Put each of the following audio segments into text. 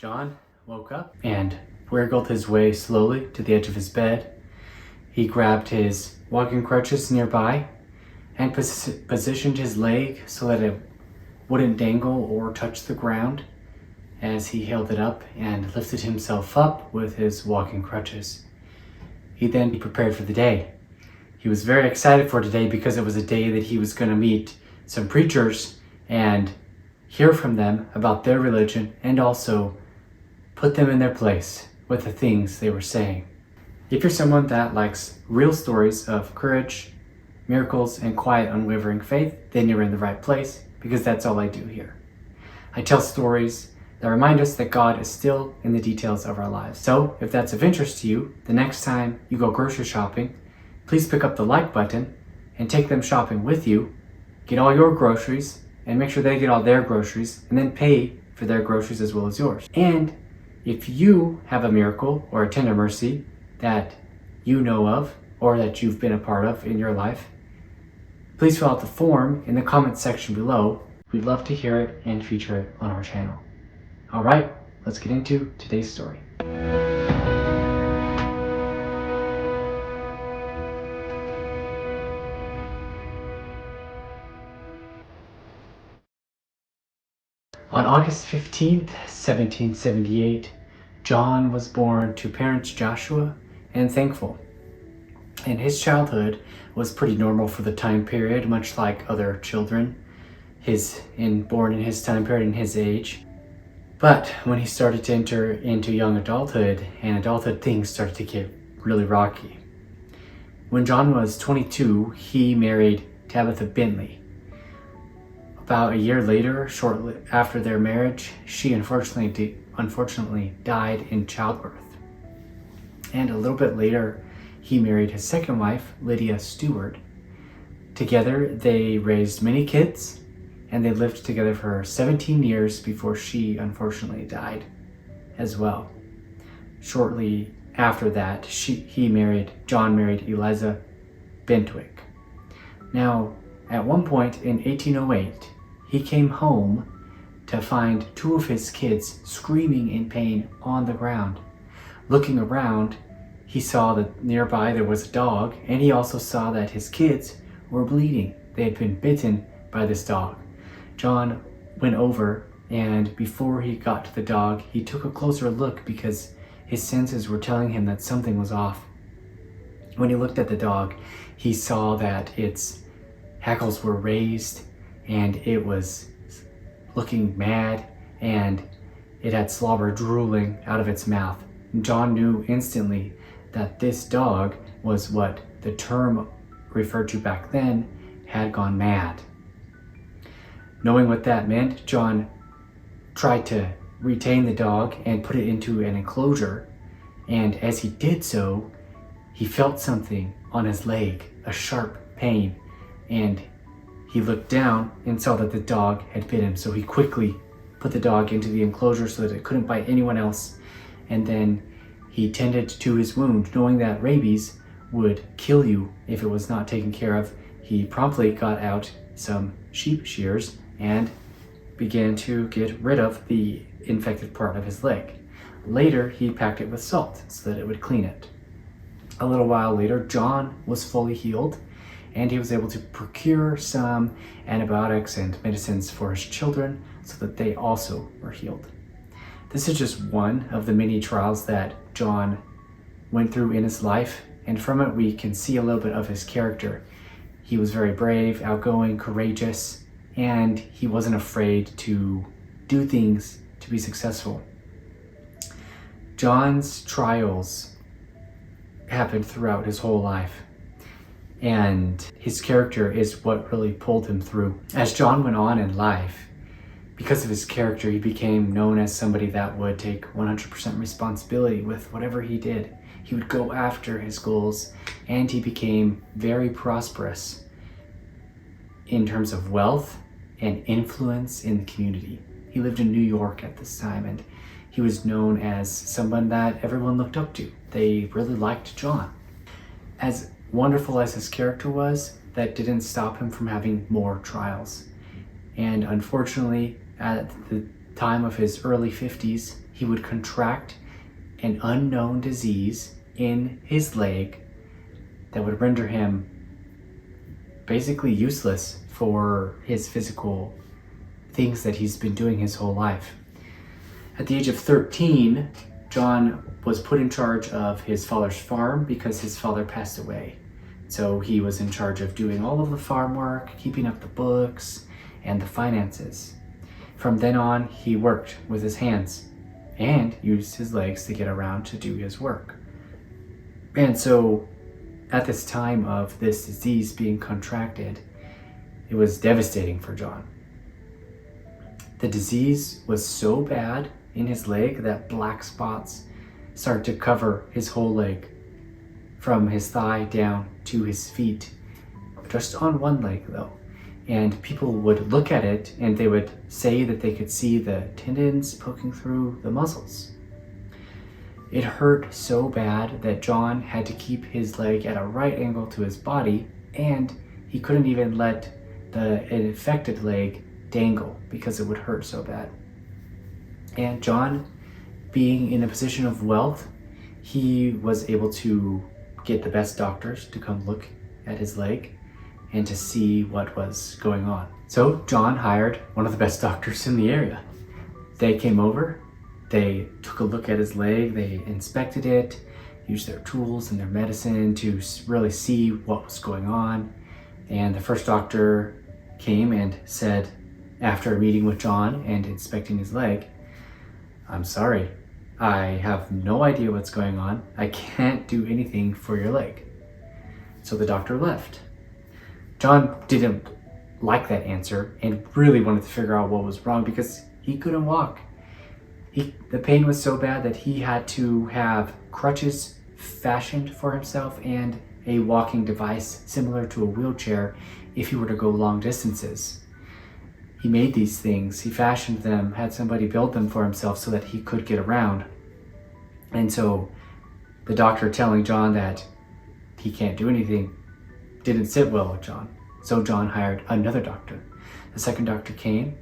John woke up and wiggled his way slowly to the edge of his bed. He grabbed his walking crutches nearby and positioned his leg so that it wouldn't dangle or touch the ground as he held it up and lifted himself up with his walking crutches. He then prepared for the day. He was very excited for today because it was a day that he was going to meet some preachers and hear from them about their religion and also put them in their place with the things they were saying. If you're someone that likes real stories of courage, miracles, and quiet, unwavering faith, then you're in the right place because that's all I do here. I tell stories that remind us that God is still in the details of our lives. So if that's of interest to you, the next time you go grocery shopping, please pick up the like button and take them shopping with you. Get all your groceries and make sure they get all their groceries and then pay for their groceries as well as yours. And if you have a miracle or a tender mercy that you know of or that you've been a part of in your life, please fill out the form in the comments section below. We'd love to hear it and feature it on our channel. All right, let's get into today's story. On August 15th, 1778, John was born to parents Joshua and Thankful. And his childhood was pretty normal for the time period, much like other children born in his time period and his age. But when he started to enter into young adulthood and adulthood, things started to get really rocky. When John was 22, he married Tabitha Bentley. About a year later, shortly after their marriage, she unfortunately died in childbirth. And a little bit later, he married his second wife, Lydia Stewart. Together, they raised many kids, and they lived together for 17 years before she unfortunately died as well. Shortly after that, John married Eliza Bentwick. Now, at one point in 1808, he came home to find two of his kids screaming in pain on the ground. Looking around, he saw that nearby there was a dog, and he also saw that his kids were bleeding. They had been bitten by this dog. John went over, and before he got to the dog, he took a closer look because his senses were telling him that something was off. When he looked at the dog, he saw that its hackles were raised and it was looking mad and it had slobber drooling out of its mouth. John knew instantly that this dog was what the term referred to back then had gone mad. Knowing what that meant, John tried to retain the dog and put it into an enclosure, and as he did so, he felt something on his leg, a sharp pain, and he looked down and saw that the dog had bit him. So he quickly put the dog into the enclosure so that it couldn't bite anyone else, and then he tended to his wound, knowing that rabies would kill you if it was not taken care of. He promptly got out some sheep shears and began to get rid of the infected part of his leg. Later, he packed it with salt so that it would clean it. A little while later, John was fully healed, and he was able to procure some antibiotics and medicines for his children so that they also were healed. This is just one of the many trials that John went through in his life, and from it we can see a little bit of his character. He was very brave, outgoing, courageous, and he wasn't afraid to do things to be successful. John's trials happened throughout his whole life, and his character is what really pulled him through. As John went on in life, because of his character, he became known as somebody that would take 100% responsibility with whatever he did. He would go after his goals, and he became very prosperous in terms of wealth and influence in the community. He lived in New York at this time, and he was known as someone that everyone looked up to. They really liked John. As wonderful as his character was, that didn't stop him from having more trials. And unfortunately, at the time of his early 50s, he would contract an unknown disease in his leg that would render him basically useless for his physical things that he's been doing his whole life. At the age of 13, John was put in charge of his father's farm because his father passed away. So he was in charge of doing all of the farm work, keeping up the books, and the finances. From then on, he worked with his hands and used his legs to get around to do his work. And so at this time of this disease being contracted, it was devastating for John. The disease was so bad in his leg that black spots started to cover his whole leg, from his thigh down to his feet, just on one leg though. And people would look at it and they would say that they could see the tendons poking through the muscles. It hurt so bad that John had to keep his leg at a right angle to his body, and he couldn't even let the infected leg dangle because it would hurt so bad. And John, being in a position of wealth, he was able to get the best doctors to come look at his leg and to see what was going on. So John hired one of the best doctors in the area. They came over, they took a look at his leg, they inspected it, used their tools and their medicine to really see what was going on. And the first doctor came and said, after a meeting with John and inspecting his leg, "I'm sorry, I have no idea what's going on. I can't do anything for your leg." So the doctor left. John didn't like that answer and really wanted to figure out what was wrong because he couldn't walk. The pain was so bad that he had to have crutches fashioned for himself and a walking device similar to a wheelchair if he were to go long distances. He made these things, he fashioned them, had somebody build them for himself so that he could get around. And so the doctor telling John that he can't do anything didn't sit well with John. So John hired another doctor. The second doctor came,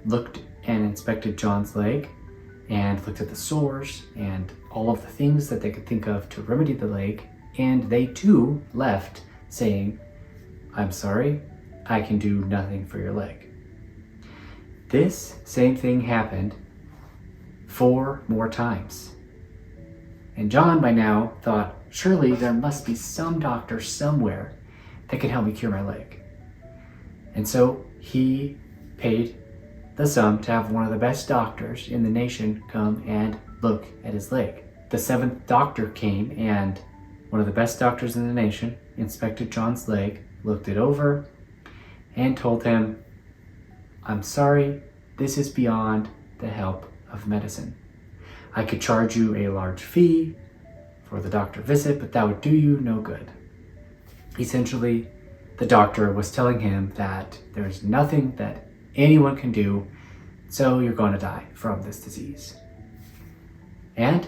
looked and inspected John's leg, and looked at the sores and all of the things that they could think of to remedy the leg. And they too left saying, "I'm sorry, I can do nothing for your leg." This same thing happened 4 more times. And John by now thought, surely there must be some doctor somewhere that can help me cure my leg. And so he paid the sum to have one of the best doctors in the nation come and look at his leg. The 7th doctor came, and one of the best doctors in the nation inspected John's leg, looked it over, and told him, "I'm sorry, this is beyond the help of medicine. I could charge you a large fee for the doctor visit, but that would do you no good." Essentially, the doctor was telling him that there's nothing that anyone can do, so you're going to die from this disease. And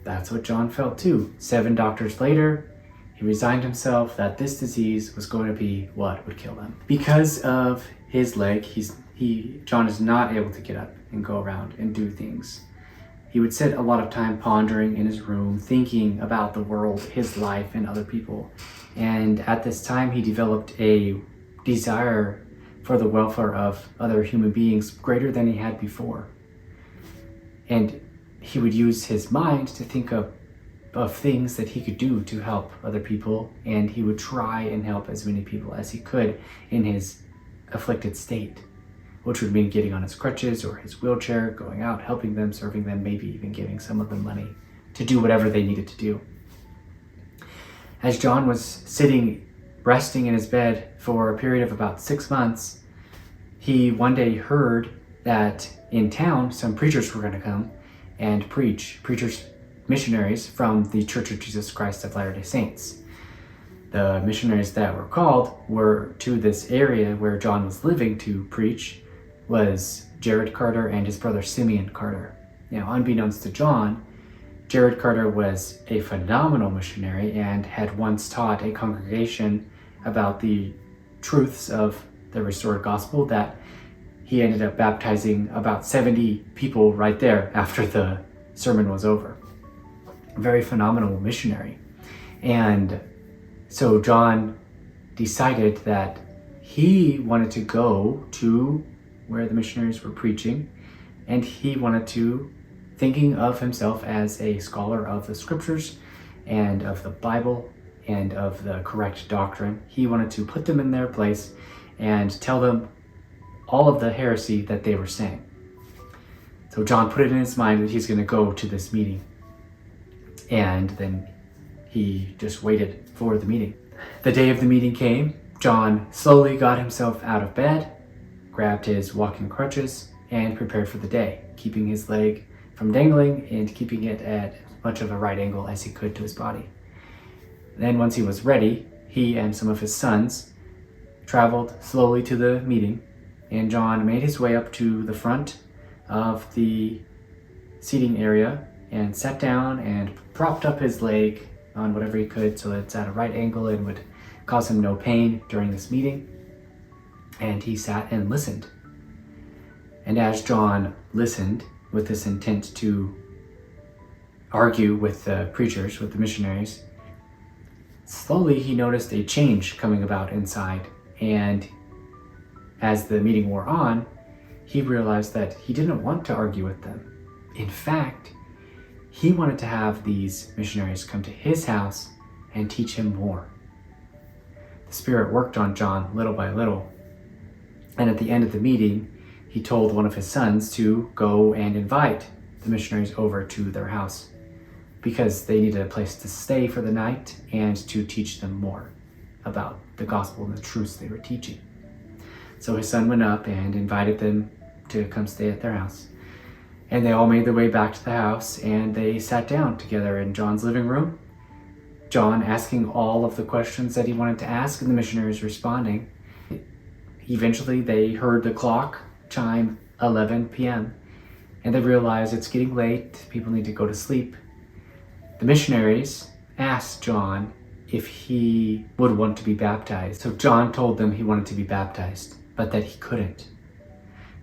that's what John felt too. 7 doctors later, he resigned himself that this disease was going to be what would kill him. Because of his leg, John is not able to get up and go around and do things. He would sit a lot of time pondering in his room, thinking about the world, his life, and other people. And at this time, he developed a desire for the welfare of other human beings greater than he had before. And he would use his mind to think of things that he could do to help other people, and he would try and help as many people as he could in his afflicted state, which would mean getting on his crutches or his wheelchair, going out, helping them, serving them, maybe even giving some of them money to do whatever they needed to do. As John was sitting, resting in his bed for a period of about 6 months, he one day heard that in town some preachers were going to come and preach. Missionaries from the Church of Jesus Christ of Latter-day Saints. The missionaries that were called were to this area where John was living to preach was Jared Carter and his brother Simeon Carter. Now, unbeknownst to John, Jared Carter was a phenomenal missionary and had once taught a congregation about the truths of the restored gospel that he ended up baptizing about 70 people right there after the sermon was over. A very phenomenal missionary. And so John decided that he wanted to go to where the missionaries were preaching, and he wanted to, thinking of himself as a scholar of the scriptures and of the Bible and of the correct doctrine, he wanted to put them in their place and tell them all of the heresy that they were saying. So John put it in his mind that he's going to go to this meeting. And then he just waited for the meeting. The day of the meeting came. John slowly got himself out of bed, grabbed his walking crutches, and prepared for the day, keeping his leg from dangling and keeping it at as much of a right angle as he could to his body. Then once he was ready, he and some of his sons traveled slowly to the meeting, and John made his way up to the front of the seating area and sat down and propped up his leg on whatever he could so that it's at a right angle and would cause him no pain during this meeting. And he sat and listened. And as John listened with this intent to argue with the preachers, with the missionaries, slowly he noticed a change coming about inside. And as the meeting wore on, he realized that he didn't want to argue with them. In fact, he wanted to have these missionaries come to his house and teach him more. The Spirit worked on John little by little. And at the end of the meeting, he told one of his sons to go and invite the missionaries over to their house because they needed a place to stay for the night and to teach them more about the gospel and the truths they were teaching. So his son went up and invited them to come stay at their house. And they all made their way back to the house, and they sat down together in John's living room. John asking all of the questions that he wanted to ask, and the missionaries responding. Eventually, they heard the clock chime 11 p.m., and they realized it's getting late, people need to go to sleep. The missionaries asked John if he would want to be baptized. So John told them he wanted to be baptized, but that he couldn't.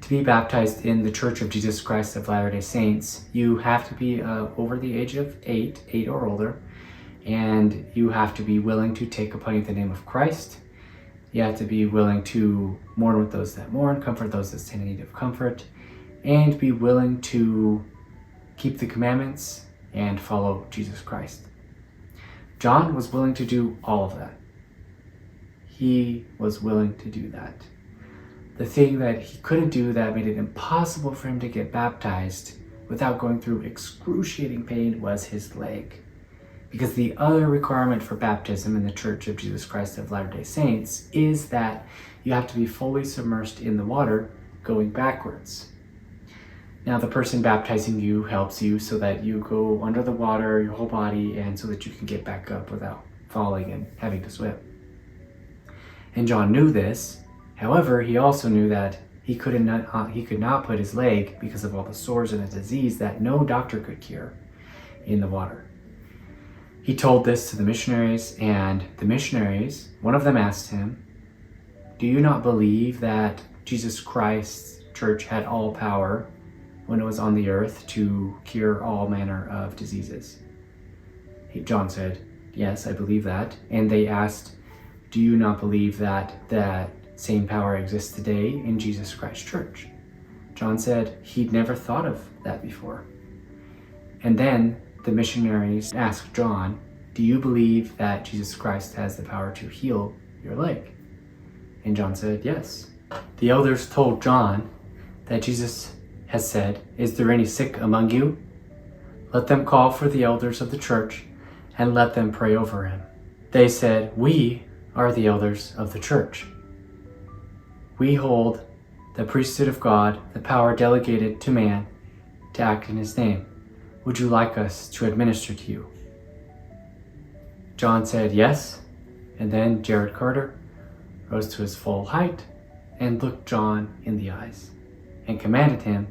To be baptized in the Church of Jesus Christ of Latter-day Saints, you have to be over the age of 8 or older, and you have to be willing to take upon you the name of Christ. You have to be willing to mourn with those that mourn, comfort those that stand in need of comfort, and be willing to keep the commandments and follow Jesus Christ. John was willing to do all of that. He was willing to do that. The thing that he couldn't do that made it impossible for him to get baptized without going through excruciating pain was his leg. Because the other requirement for baptism in the Church of Jesus Christ of Latter-day Saints is that you have to be fully submersed in the water going backwards. Now the person baptizing you helps you so that you go under the water, your whole body, and so that you can get back up without falling and having to swim. And John knew this. However, he also knew that he could not put his leg, because of all the sores and the disease that no doctor could cure, in the water. He told this to the missionaries, and the missionaries, one of them asked him, "Do you not believe that Jesus Christ's church had all power when it was on the earth to cure all manner of diseases?" John said, "Yes, I believe that." And they asked, "Do you not believe that that same power exists today in Jesus Christ's church?" John said he'd never thought of that before. And then the missionaries asked John, "Do you believe that Jesus Christ has the power to heal your leg?" And John said, "Yes." The elders told John that Jesus has said, "Is there any sick among you? Let them call for the elders of the church and let them pray over him." They said, "We are the elders of the church. We hold the priesthood of God, the power delegated to man to act in his name. Would you like us to administer to you?" John said yes, and then Jared Carter rose to his full height and looked John in the eyes and commanded him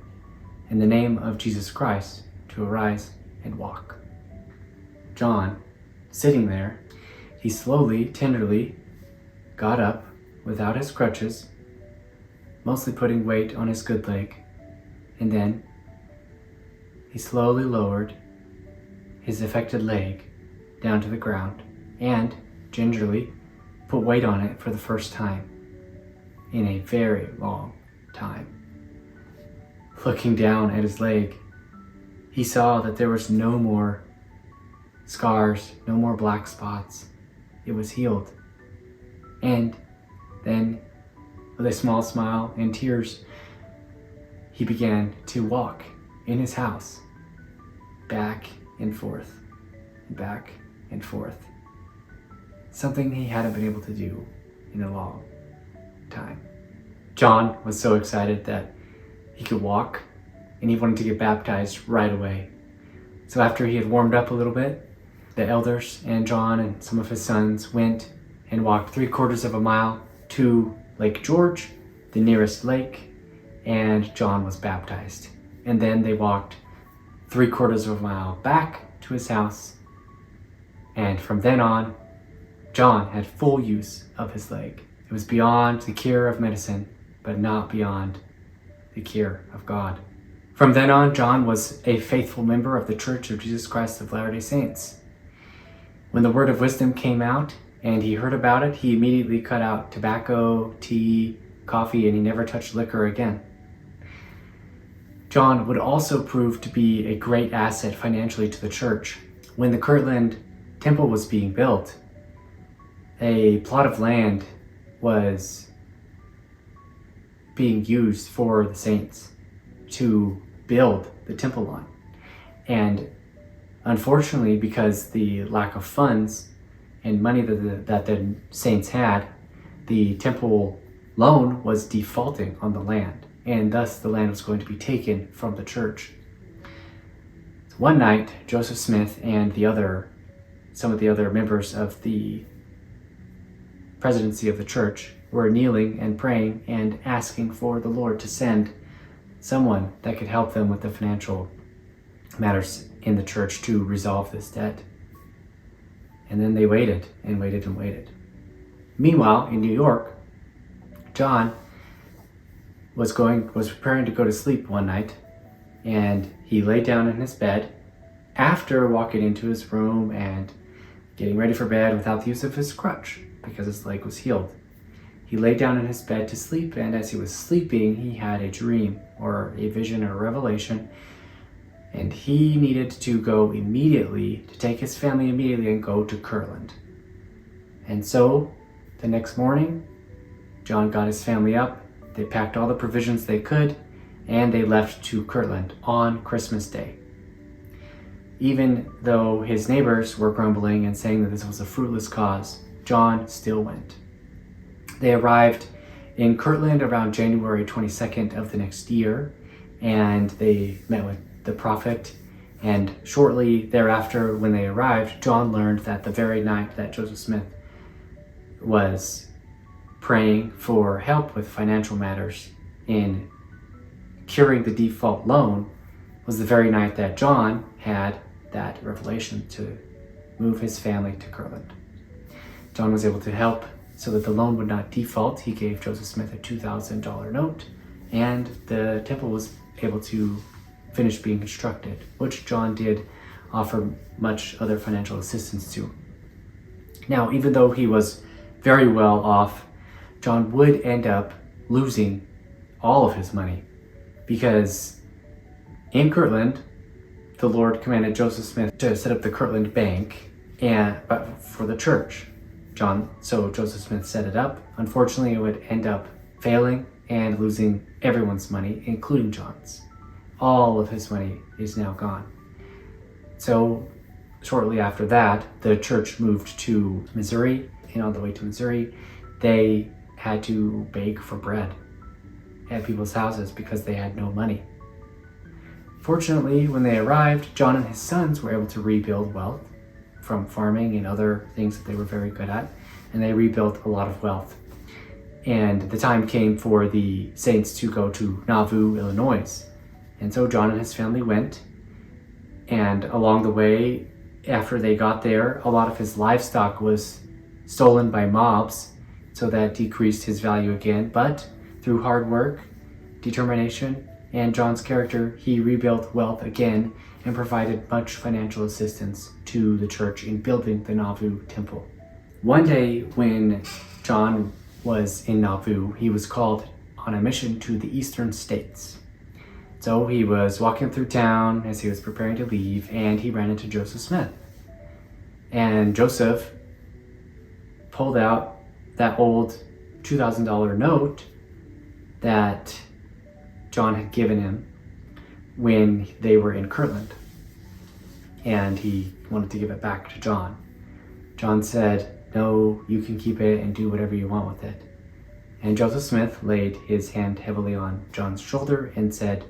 in the name of Jesus Christ to arise and walk. John, sitting there, he slowly, tenderly got up without his crutches, mostly putting weight on his good leg, and then he slowly lowered his affected leg down to the ground and gingerly put weight on it for the first time in a very long time. Looking down at his leg, he saw that there was no more scars, no more black spots. It was healed. And then, with a small smile and tears, he began to walk in his house, back and forth, back and forth. Something he hadn't been able to do in a long time. John was so excited that he could walk, and he wanted to get baptized right away. So after he had warmed up a little bit, the elders and John and some of his sons went and walked 3/4 of a mile to Lake George, the nearest lake, and John was baptized. And then they walked 3/4 of a mile back to his house, and from then on, John had full use of his leg. It was beyond the cure of medicine, but not beyond the cure of God. From then on, John was a faithful member of the Church of Jesus Christ of Latter-day Saints. When the word of wisdom came out and he heard about it, he immediately cut out tobacco, tea, coffee, and he never touched liquor again. John would also prove to be a great asset financially to the church. When the Kirtland Temple was being built, a plot of land was being used for the saints to build the temple on. And unfortunately, because the lack of funds and money that the saints had, the temple loan was defaulting on the land, and thus the land was going to be taken from the church. So one night, Joseph Smith and some of the other members of the presidency of the church were kneeling and praying and asking for the Lord to send someone that could help them with the financial matters in the church to resolve this debt. And then they waited and waited and waited. Meanwhile, in New York, John was preparing to go to sleep one night, and he lay down in his bed after walking into his room and getting ready for bed without the use of his crutch because his leg was healed. He lay down in his bed to sleep, and as he was sleeping, he had a dream or a vision or a revelation, and he needed to go immediately, to take his family immediately and go to Kirtland. And so, the next morning, John got his family up, they packed all the provisions they could, and they left to Kirtland on Christmas Day. Even though his neighbors were grumbling and saying that this was a fruitless cause, John still went. They arrived in Kirtland around January 22nd of the next year, and they met with the prophet. And shortly thereafter, when they arrived, John learned that the very night that Joseph Smith was praying for help with financial matters in curing the default loan was the very night that John had that revelation to move his family to Kirtland. John was able to help so that the loan would not default. He gave Joseph Smith a $2,000 note, and the temple was able to finish being constructed, which John did offer much other financial assistance to. Now, even though he was very well off, John would end up losing all of his money because in Kirtland, the Lord commanded Joseph Smith to set up the Kirtland Bank but for the church. So Joseph Smith set it up. Unfortunately, it would end up failing and losing everyone's money, including John's. All of his money is now gone. So shortly after that, the church moved to Missouri, and on the way to Missouri, they had to beg for bread at people's houses because they had no money. Fortunately, when they arrived, John and his sons were able to rebuild wealth from farming and other things that they were very good at, and they rebuilt a lot of wealth. And the time came for the saints to go to Nauvoo, Illinois. And so John and his family went, and along the way, after they got there, a lot of his livestock was stolen by mobs, so that decreased his value again. But through hard work, determination, and John's character, he rebuilt wealth again and provided much financial assistance to the church in building the Nauvoo temple. One day when John was in Nauvoo, he was called on a mission to the eastern states. So he was walking through town as he was preparing to leave, and he ran into Joseph Smith. And Joseph pulled out that old $2,000 note that John had given him when they were in Kirtland. And he wanted to give it back to John. John said, "No, you can keep it and do whatever you want with it." And Joseph Smith laid his hand heavily on John's shoulder and said,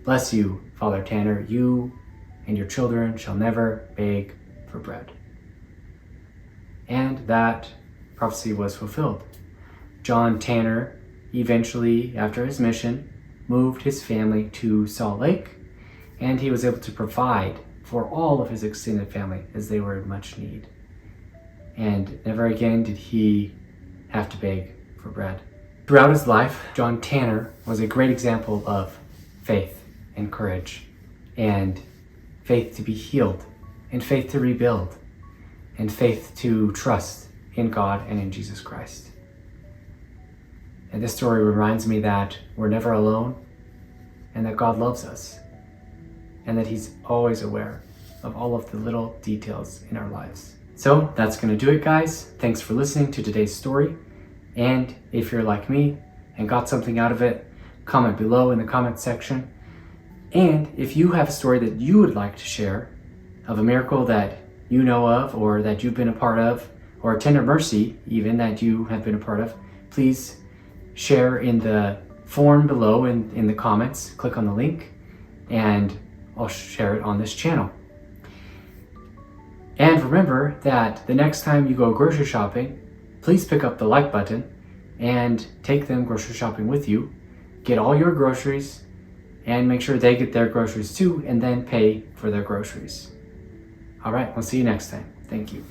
"Bless you, Father Tanner, you and your children shall never beg for bread." And that prophecy was fulfilled. John Tanner eventually, after his mission, moved his family to Salt Lake, and he was able to provide for all of his extended family as they were in much need. And never again did he have to beg for bread. Throughout his life, John Tanner was a great example of faith and courage, and faith to be healed, and faith to rebuild, and faith to trust in God and in Jesus Christ. And this story reminds me that we're never alone, and that God loves us, and that He's always aware of all of the little details in our lives. So that's going to do it, guys. Thanks for listening to today's story. And if you're like me and got something out of it, comment below in the comment section. And if you have a story that you would like to share of a miracle that you know of, or that you've been a part of, or a tender mercy even that you have been a part of, please share in the form below in the comments. Click on the link and I'll share it on this channel. And remember that the next time you go grocery shopping, please pick up the like button and take them grocery shopping with you. Get all your groceries and make sure they get their groceries too, and then pay for their groceries. All right, we'll see you next time. Thank you.